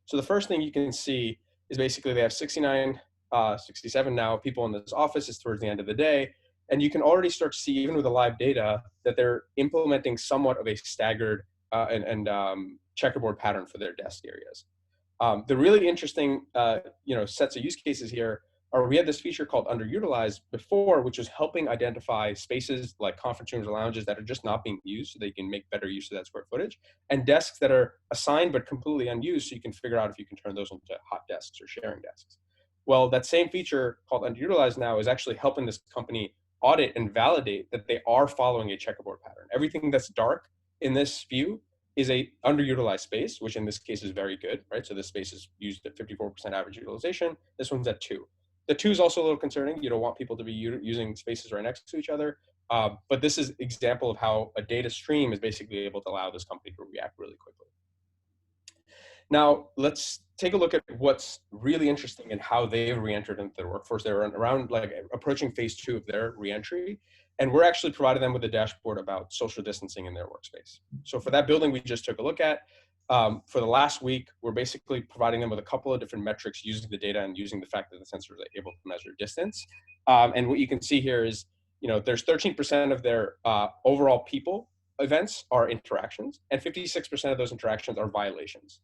So the first thing you can see is basically they have 69, 67 now people in this office. It's towards the end of the day. And you can already start to see, even with the live data, that they're implementing somewhat of a staggered and checkerboard pattern for their desk areas. The really interesting, sets of use cases here are we had this feature called underutilized before, which was helping identify spaces like conference rooms or lounges that are just not being used so they can make better use of that square footage, and desks that are assigned but completely unused so you can figure out if you can turn those into hot desks or sharing desks. Well, that same feature called underutilized now is actually helping this company audit and validate that they are following a checkerboard pattern. Everything that's dark in this view is a underutilized space, which in this case is very good, right? So this space is used at 54% average utilization. This one's at 2. The 2 is also a little concerning. You don't want people to be using spaces right next to each other. But this is an example of how a data stream is basically able to allow this company to react really quickly. Now, let's take a look at what's really interesting and how they've re-entered into their workforce. They're around approaching phase 2 of their re-entry. And we're actually providing them with a dashboard about social distancing in their workspace. So for that building we just took a look at, for the last week, we're basically providing them with a couple of different metrics using the data and using the fact that the sensors are able to measure distance. And what you can see here is, there's 13% of their overall people events are interactions, and 56% of those interactions are violations.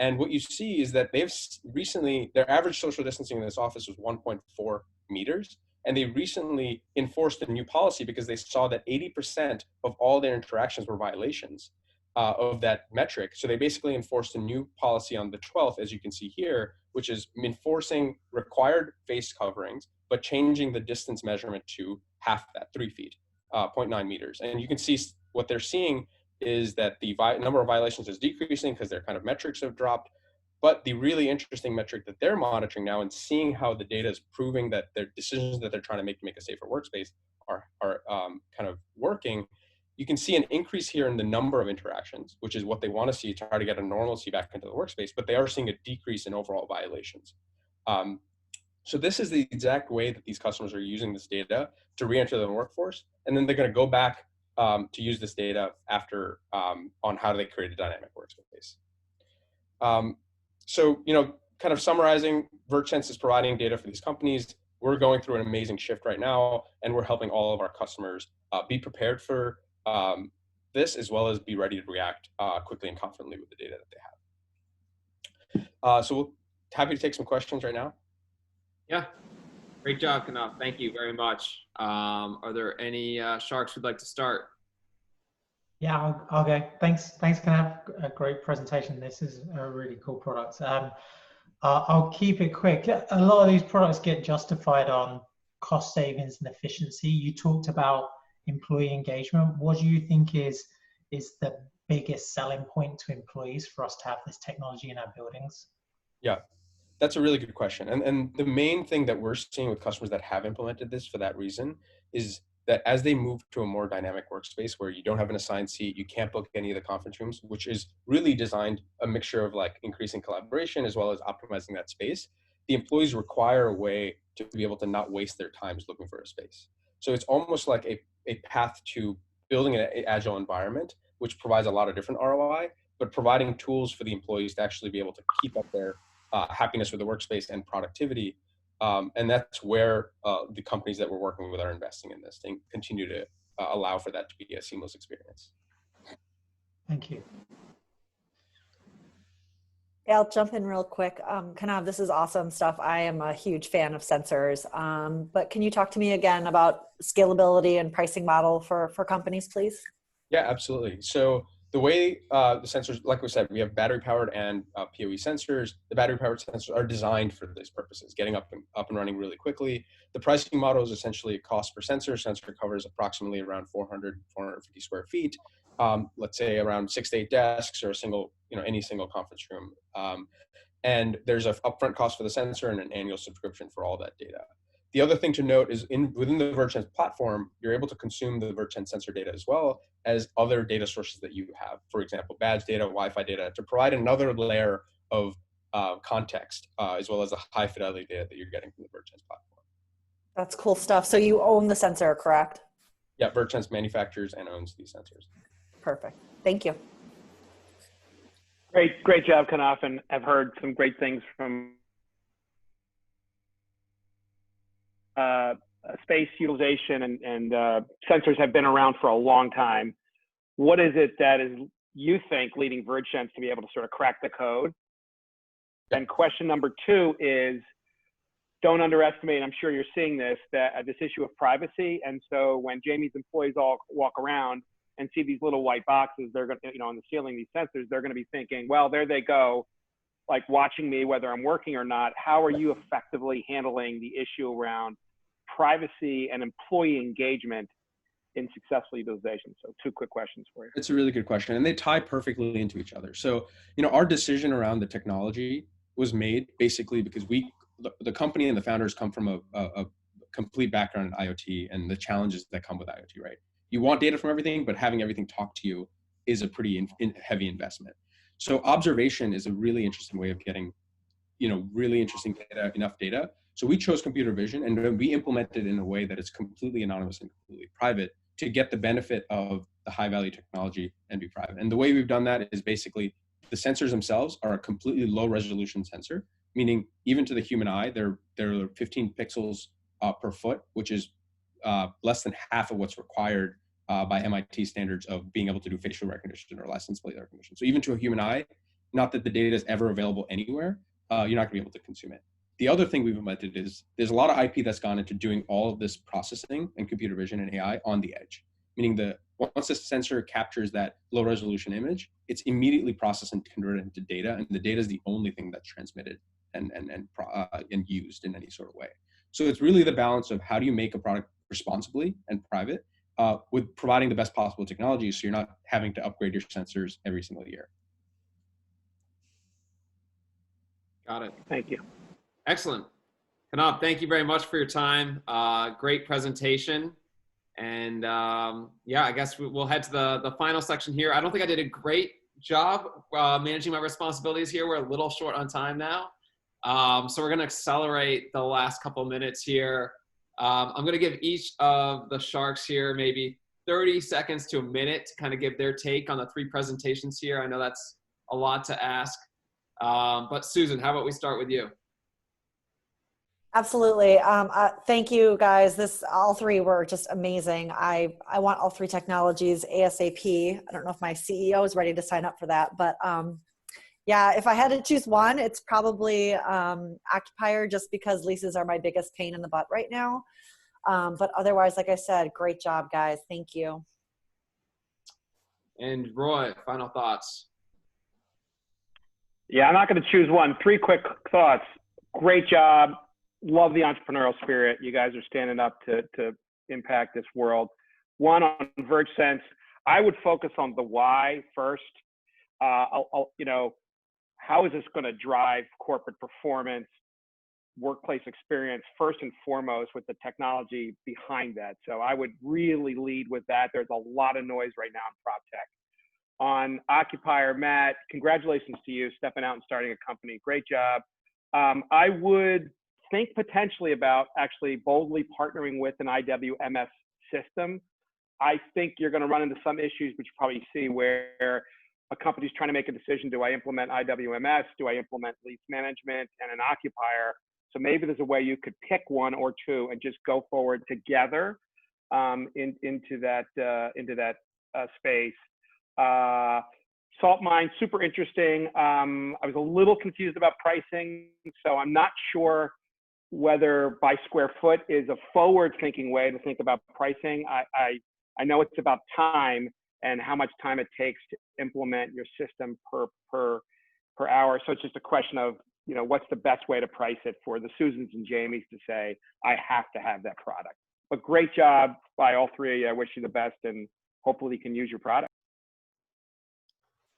And what you see is that they've recently, their average social distancing in this office was 1.4 meters. And they recently enforced a new policy because they saw that 80% of all their interactions were violations of that metric. So they basically enforced a new policy on the 12th, as you can see here, which is enforcing required face coverings, but changing the distance measurement to half that, 3 feet, 0.9 meters. And you can see what they're seeing is that the number of violations is decreasing because their kind of metrics have dropped. But the really interesting metric that they're monitoring now and seeing how the data is proving that their decisions that they're trying to make a safer workspace are kind of working, you can see an increase here in the number of interactions, which is what they want to see to try to get a normalcy back into the workspace, but they are seeing a decrease in overall violations. So this is the exact way that these customers are using this data to re-enter the workforce, and then they're going to go back to use this data after on how do they create a dynamic workspace. So, kind of summarizing, VertSense is providing data for these companies. We're going through an amazing shift right now, and we're helping all of our customers be prepared for this, as well as be ready to react quickly and confidently with the data that they have. So we're happy to take some questions right now. Yeah, great job, Knopf. Thank you very much. Are there any sharks who'd like to start? Yeah, I'll go. Thanks, Knopf. A great presentation. This is a really cool product. I'll keep it quick. A lot of these products get justified on cost savings and efficiency. You talked about employee engagement. What do you think is the biggest selling point to employees for us to have this technology in our buildings? Yeah, that's a really good question. And the main thing that we're seeing with customers that have implemented this for that reason is that as they move to a more dynamic workspace where you don't have an assigned seat, you can't book any of the conference rooms, which is really designed a mixture of like increasing collaboration as well as optimizing that space, the employees require a way to be able to not waste their times looking for a space. So it's almost like a path to building an agile environment, which provides a lot of different ROI, but providing tools for the employees to actually be able to keep up their happiness with the workspace and productivity. And that's where the companies that we're working with are investing in this thing, continue to allow for that to be a seamless experience. Thank you. Yeah, I'll jump in real quick. Knopf, this is awesome stuff. I am a huge fan of sensors, but can you talk to me again about scalability and pricing model for companies, please? Yeah, absolutely. So the way the sensors, like we said, we have battery-powered and PoE sensors. The battery-powered sensors are designed for these purposes, getting up and running really quickly. The pricing model is essentially a cost per sensor. Sensor covers approximately around 450 square feet. Let's say around 6 to 8 desks or a single, any single conference room. And there's an upfront cost for the sensor and an annual subscription for all that data. The other thing to note is within the VertSense platform, you're able to consume the VertSense sensor data as well as other data sources that you have. For example, badge data, Wi-Fi data, to provide another layer of context, as well as the high fidelity data that you're getting from the VertSense platform. That's cool stuff. So you own the sensor, correct? Yeah, VertSense manufactures and owns these sensors. Perfect. Thank you. Great job, Knopf, and I've heard some great things from space utilization and sensors have been around for a long time. What is it that is you think leading VertSense to be able to sort of crack the code? And question number 2 is, don't underestimate, I'm sure you're seeing this issue of privacy. And so when Jamie's employees all walk around and see these little white boxes, they're going to, on the ceiling, these sensors, they're going to be thinking, well, there they go, like watching me whether I'm working or not. How are you effectively handling the issue around privacy and employee engagement in successful utilization? So 2 quick questions for you. It's a really good question, and they tie perfectly into each other. So, our decision around the technology was made basically because the company and the founders come from a complete background in IoT and the challenges that come with IoT, right? You want data from everything, but having everything talk to you is a pretty heavy investment. So observation is a really interesting way of getting, really interesting data, enough data. So we chose computer vision, and we implemented it in a way that is completely anonymous and completely private to get the benefit of the high value technology and be private. And the way we've done that is basically the sensors themselves are a completely low resolution sensor, meaning even to the human eye, they're 15 pixels per foot, which is less than half of what's required by MIT standards of being able to do facial recognition or license plate recognition. So even to a human eye, not that the data is ever available anywhere, you're not gonna be able to consume it. The other thing we've implemented is there's a lot of IP that's gone into doing all of this processing and computer vision and AI on the edge, meaning once the sensor captures that low resolution image, it's immediately processed and converted into data, and the data is the only thing that's transmitted and used in any sort of way. So it's really the balance of how do you make a product responsibly and private with providing the best possible technology so you're not having to upgrade your sensors every single year. Got it. Thank you. Excellent. Knopf, thank you very much for your time. Great presentation. And yeah, I guess we'll head to the final section here. I don't think I did a great job managing my responsibilities here. We're a little short on time now. So we're going to accelerate the last couple minutes here. I'm going to give each of the sharks here maybe 30 seconds to a minute to kind of give their take on the 3 presentations here. I know that's a lot to ask. But Susan, how about we start with you? Absolutely. Thank you, guys. All 3 were just amazing. I want all 3 technologies ASAP. I don't know if my CEO is ready to sign up for that, but yeah, if I had to choose one, it's probably Occupier, just because leases are my biggest pain in the butt right now. But otherwise, like I said, great job, guys. Thank you. And Roy, final thoughts. Yeah, I'm not going to choose one. 3 quick thoughts. Great job. Love the entrepreneurial spirit. You guys are standing up to impact this world. One, on VergeSense, I would focus on the why first. You know, how is this going to drive corporate performance, workplace experience, first and foremost, with the technology behind that. So I would really lead with that. There's a lot of noise right now in PropTech. On Occupier, Matt, congratulations to you stepping out and starting a company. Great job. I would think potentially about actually boldly partnering with an IWMS system. I think you're going to run into some issues, which you probably see, where a company's trying to make a decision: do I implement IWMS? Do I implement lease management and an occupier? So maybe there's a way you could pick 1 or 2 and just go forward together into that space. Salt mine, super interesting. I was a little confused about pricing, so I'm not sure whether by square foot is a forward-thinking way to think about pricing. I know it's about time and how much time it takes to implement your system per hour. So it's just a question of, you know, what's the best way to price it for the Susans and Jamies to say, I have to have that product. But great job by all 3 of you. I wish you the best, and hopefully you can use your product.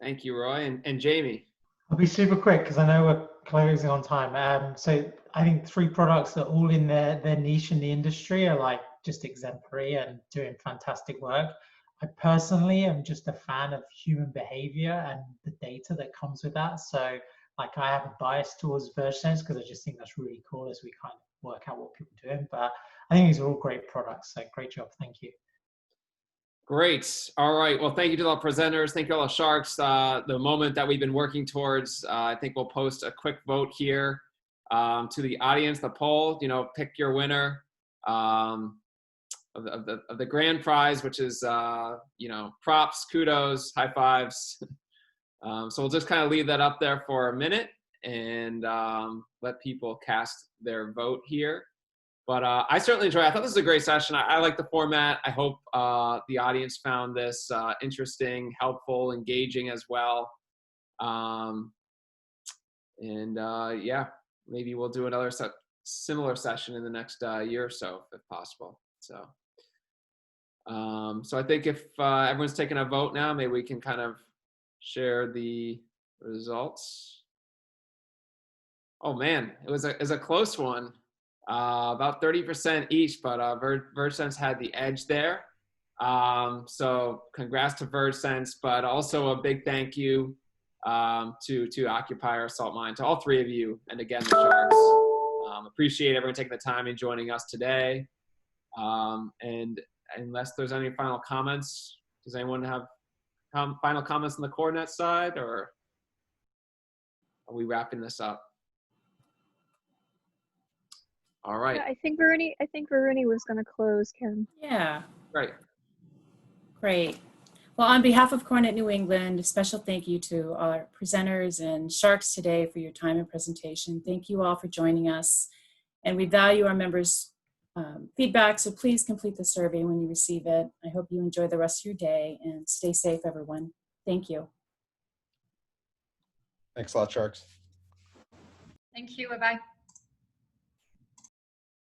Thank you, Roy. And Jamie. I'll be super quick because I know we're closing on time. So I think 3 products that all in their niche in the industry are like just exemplary and doing fantastic work. I personally am just a fan of human behavior and the data that comes with that. So like I have a bias towards VergeSense because I just think that's really cool as we kind of work out what people are doing. But I think these are all great products. So great job. Thank you. Great. All right. Well, thank you to all presenters. Thank you all the sharks. The moment that we've been working towards, I think we'll post a quick vote here to the audience, the poll, you know, pick your winner of the grand prize, which is, you know, props, kudos, high fives. So we'll just kind of leave that up there for a minute and let people cast their vote here. But I certainly enjoyed it. I thought this was a great session. I like the format. I hope the audience found this interesting, helpful, engaging as well. Yeah, maybe we'll do another similar session in the next year or so, if possible. So I think if everyone's taking a vote now, maybe we can kind of share the results. Oh man, it was a close one. About 30% each, but VergeSense had the edge there. So congrats to VergeSense, but also a big thank you to Occupier, Salt Mine, to all 3 of you, and again the sharks. Appreciate everyone taking the time and joining us today. And unless there's any final comments, does anyone have final comments on the CoreNet side, or are we wrapping this up? All right. Yeah, I think Varuni was going to close, Ken. Yeah. Great. Great. Well, on behalf of CoreNet New England, a special thank you to our presenters and sharks today for your time and presentation. Thank you all for joining us. And we value our members' feedback, so please complete the survey when you receive it. I hope you enjoy the rest of your day and stay safe, everyone. Thank you. Thanks a lot, sharks. Thank you. Bye-bye.